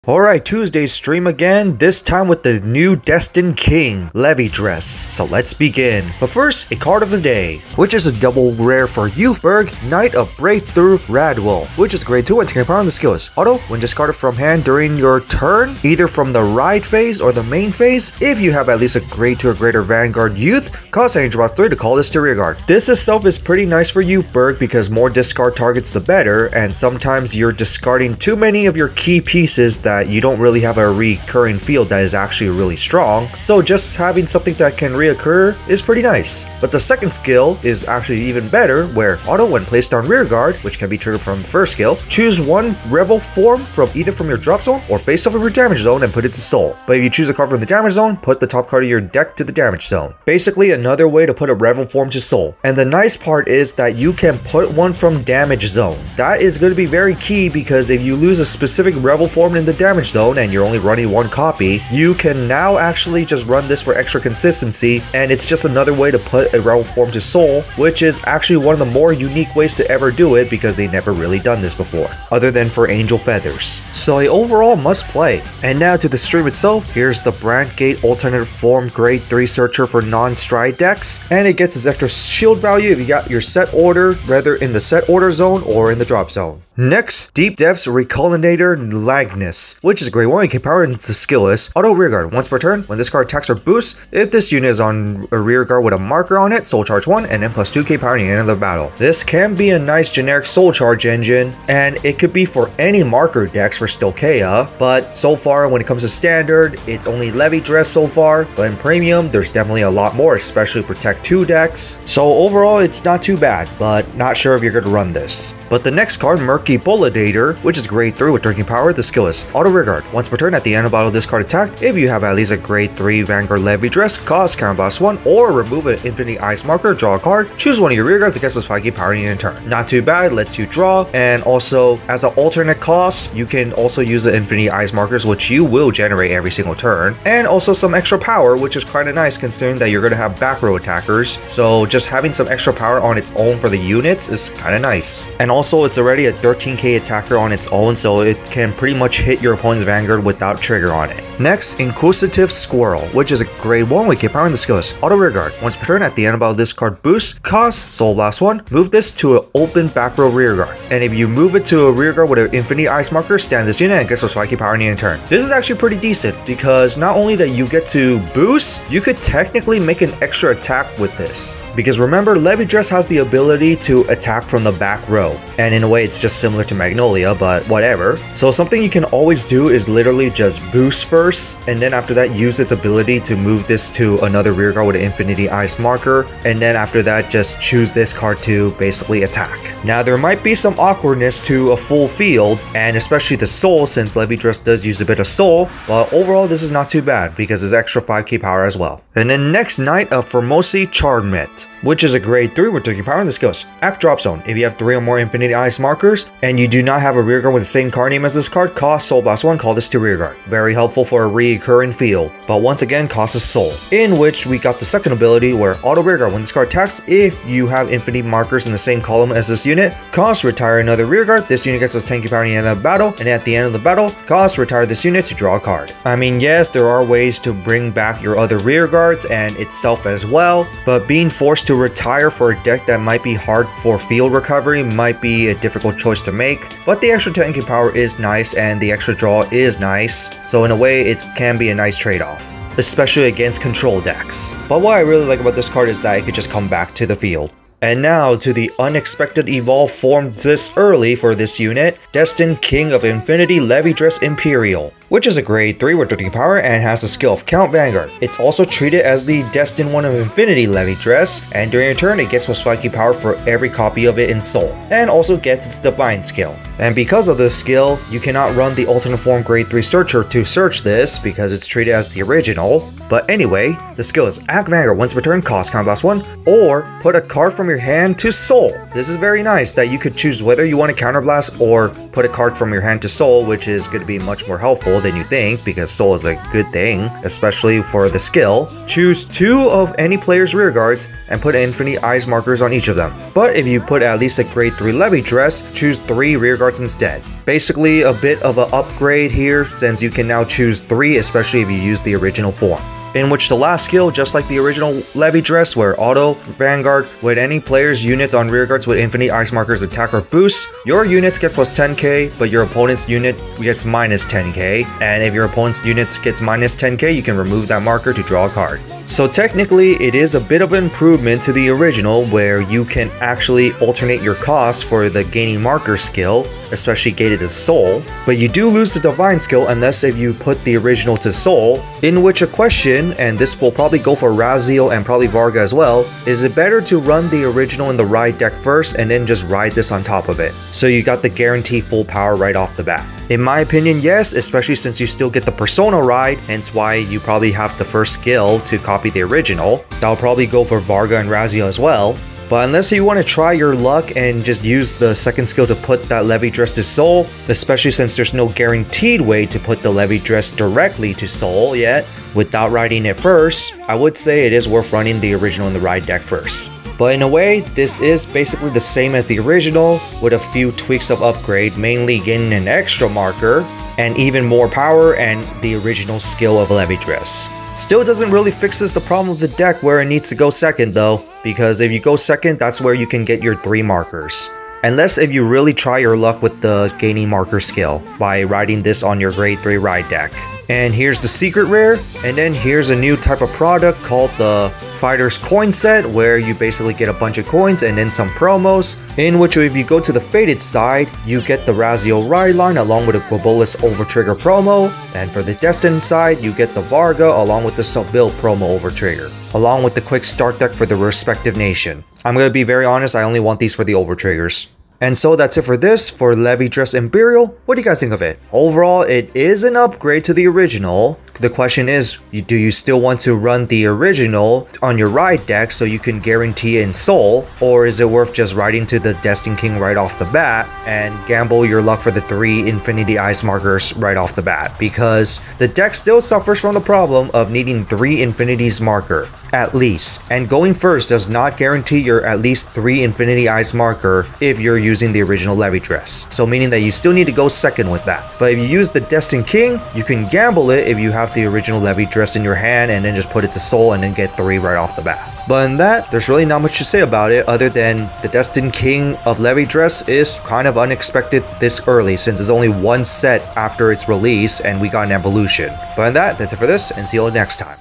Alright, Tuesday's stream again, this time with the new Destined King, Levidras. So let's begin. But first, a card of the day, which is a double rare for Youthberg, Knight of Breakthrough Radwell, which is grade 2 and taking power on the skills. Auto, when discarded from hand during your turn, either from the ride phase or the main phase, if you have at least a grade 2 or greater Vanguard Youth, cost Angel Boss 3 to call this to rearguard. This itself is pretty nice for Youthberg because more discard targets the better, and sometimes you're discarding too many of your key pieces that you don't really have a recurring field that is actually really strong, so just having something that can reoccur is pretty nice. But the second skill is actually even better, where auto, when placed on rearguard, which can be triggered from the first skill, choose one rebel form from either from your drop zone or face off of your damage zone and put it to soul. But if you choose a card from the damage zone, put the top card of your deck to the damage zone. Basically another way to put a rebel form to soul. And the nice part is that you can put one from damage zone. That is going to be very key, because if you lose a specific rebel form in the damage zone and you're only running one copy, you can now actually just run this for extra consistency, and it's just another way to put a rebel form to soul, which is actually one of the more unique ways to ever do it, because they never really done this before, other than for Angel Feathers. So a overall must play. And now to the stream itself, here's the Brandgate Alternate Form grade 3 searcher for non-stride decks, and it gets its extra shield value if you got your set order, whether in the set order zone or in the drop zone. Next, Deep Depths Reculinator Lagnus, which is grade 1 and can power into skillless. Auto rearguard. Once per turn, when this card attacks or boosts, if this unit is on a rearguard with a marker on it, soul charge 1 and then plus 2k power at the end of the battle. This can be a nice generic soul charge engine, and it could be for any marker decks for Stochea, but so far when it comes to standard, it's only Levidras so far, but in premium, there's definitely a lot more, especially Protect 2 decks. So overall, it's not too bad, but not sure if you're going to run this. But the next card, Murky Bator, which is grade 3 with drinking power, the skill is auto rearguard. Once per turn, at the end of battle, this card attacked. If you have at least a grade 3 Vanguard Levidras, cause counterblast 1, or remove an Infinity Ice marker, draw a card, choose one of your rearguards against those 5k power in a turn. Not too bad, lets you draw, and also as an alternate cost, you can also use the Infinity Ice markers, which you will generate every single turn, and also some extra power, which is kind of nice considering that you're going to have back row attackers, so just having some extra power on its own for the units is kind of nice. And also, it's already a 13k attacker on its own, so it can pretty much hit your opponent's Vanguard without trigger on it. Next, Inquisitive Squirrel, which is a grade 1 with power in the skills. Auto rearguard. Once per turn, at the end of battle, this card boosts, cost, soul blast 1, move this to an open back row rearguard. And if you move it to a rearguard with an Infinity Ice marker, stand this unit and gets those 5k power in a turn. This is actually pretty decent, because not only that you get to boost, you could technically make an extra attack with this. Because remember, Levidras has the ability to attack from the back row, and in a way it's just similar to Magnolia, but whatever. So something you can always do is literally just boost first, and then after that use its ability to move this to another rearguard with an Infinity Ice marker, and then after that just choose this card to basically attack. Now there might be some awkwardness to a full field, and especially the soul, since Levidras does use a bit of soul, but overall this is not too bad because it's extra 5k power as well. And then next, Knight of Formosi Charmet, which is a grade 3 with 13 power in the skills. Act drop zone. If you have 3 or more Infinity Ice markers and you do not have a rearguard with the same card name as this card, cost soul blast 1, call this to rearguard. Very helpful for a recurring field, but once again costs a soul. In which we got the second ability, where auto rearguard. When this card attacks, if you have infinity markers in the same column as this unit, cost retire another rearguard. This unit gets those 10k power at the end of the battle, and at the end of the battle, cost retire this unit to draw a card. I mean, yes, there are ways to bring back your other rearguards and itself as well, but being forced to retire for a deck that might be hard for field recovery might be a difficult choice to make. But the extra 10k power is nice, and the extra draw is nice, so in a way it can be a nice trade-off, especially against control decks. But what I really like about this card is that it could just come back to the field. And now to the unexpected evolve formed this early for this unit, Destined King of Infinity Levidras Empireo, which is a grade 3 with 13 power and has the skill of Count Vanguard. It's also treated as the Destined One of Infinity Levidras, and during a turn it gets plus 5k power for every copy of it in soul, and also gets its divine skill. And because of this skill, you cannot run the alternate form grade 3 searcher to search this because it's treated as the original. But anyway, the skill is Act Vanguard. Once per turn, cost counterblast 1, or put a card from your hand to soul. This is very nice that you could choose whether you want to counterblast or put a card from your hand to soul, which is going to be much more helpful soul than you think, because soul is a good thing, especially for the skill. Choose 2 of any player's rear guards and put infinity eyes markers on each of them. But if you put at least a grade 3 Levidras, choose 3 rear guards instead. Basically a bit of an upgrade here, since you can now choose 3, especially if you use the original form. In which the last skill, just like the original Levidras, where auto Vanguard, with any player's units on rearguards with infinity ice markers attack or boost, your units get plus 10k, but your opponent's unit gets minus 10k, and if your opponent's units gets minus 10k, you can remove that marker to draw a card. So technically, it is a bit of an improvement to the original, where you can actually alternate your costs for the gaining marker skill, especially gated to soul, but you do lose the divine skill unless if you put the original to soul, in which a question, and this will probably go for Rezael and probably Varga as well, is it better to run the original in the ride deck first and then just ride this on top of it, so you got the guaranteed full power right off the bat? In my opinion, yes, especially since you still get the persona ride, hence why you probably have the first skill to copy the original. That'll probably go for Varga and Rezael as well. But unless you want to try your luck and just use the second skill to put that Levidras to soul, especially since there's no guaranteed way to put the Levidras directly to soul yet, without riding it first, I would say it is worth running the original in the ride deck first. But in a way, this is basically the same as the original, with a few tweaks of upgrade, mainly getting an extra marker, and even more power and the original skill of Levidras. Still doesn't really fixes the problem of the deck where it needs to go second though, because if you go second, that's where you can get your 3 markers. Unless if you really try your luck with the gaining marker skill by riding this on your grade 3 ride deck. And here's the secret rare, and then here's a new type of product called the Fighter's Coin Set, where you basically get a bunch of coins and then some promos, in which if you go to the Faded side, you get the Rezael ride line along with a Globalist Overtrigger promo, and for the Destined side, you get the Varga along with the Sub-Build promo Overtrigger, along with the quick start deck for the respective nation. I'm going to be very honest, I only want these for the Overtriggers. And so that's it for this, for Levidras Empireo. What do you guys think of it? Overall, it is an upgrade to the original. The question is, do you still want to run the original on your ride deck so you can guarantee in soul? Or is it worth just riding to the Destined King right off the bat and gamble your luck for the 3 infinity ice markers right off the bat? Because the deck still suffers from the problem of needing 3 infinities marker, at least. And going first does not guarantee your at least 3 infinity ice marker if you're using the original Levidras. So meaning that you still need to go second with that. But if you use the Destined King, you can gamble it if you have the original Levidras in your hand and then just put it to soul and then get 3 right off the bat. But in that, there's really not much to say about it other than the Destined King of Levidras is kind of unexpected this early, since it's only 1 set after its release and we got an evolution. But in that, that's it for this, and see you all next time.